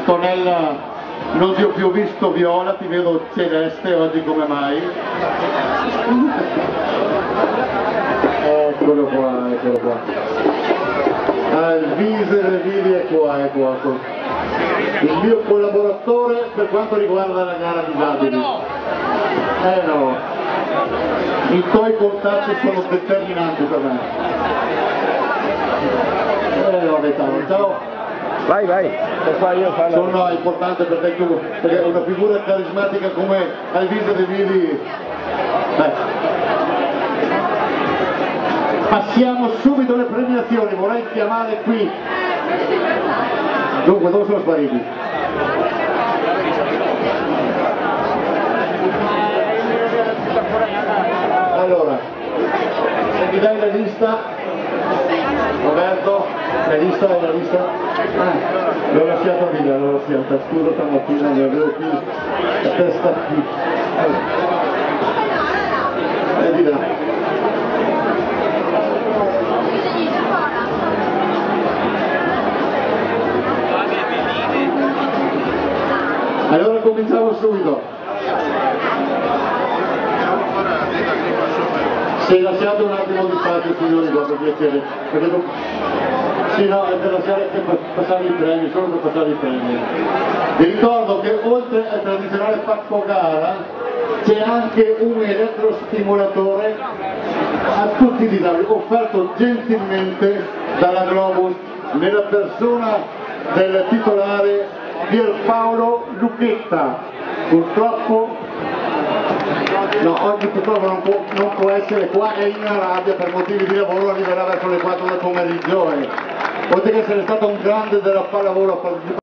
Antonella, non ti ho più visto viola, ti vedo celeste oggi, come mai? Eccolo qua, eccolo qua. Il Viser Vidi è qua, ecco. Il mio collaboratore per quanto riguarda la gara disabili. No, i tuoi contatti sono determinanti per me. Vabbè, ciao. Vai, Sono importante per te, perché una figura carismatica come Alvise De Vidi. Passiamo subito alle premiazioni, vorrei chiamare qui. Dunque, dove sono spariti? Allora, se mi dai la lista, Roberto, la lista? L'ho lasciata via, scusa stamattina, ne avevo qui la testa qui. Di là. Allora cominciamo subito. Se lasciate un attimo di spazio, signori, per piacere, perché sì, no, è per passare i premi, solo per passare i premi. Vi ricordo che oltre al tradizionale pacco gara c'è anche un elettrostimolatore a tutti i disabili, offerto gentilmente dalla Globus nella persona del titolare Pierpaolo Lucchetta. Purtroppo oggi purtroppo non può essere qua, è in Arabia per motivi di lavoro, arriverà verso le 4 del pomeriggio. Oltre che essere stato un grande della pallavolo,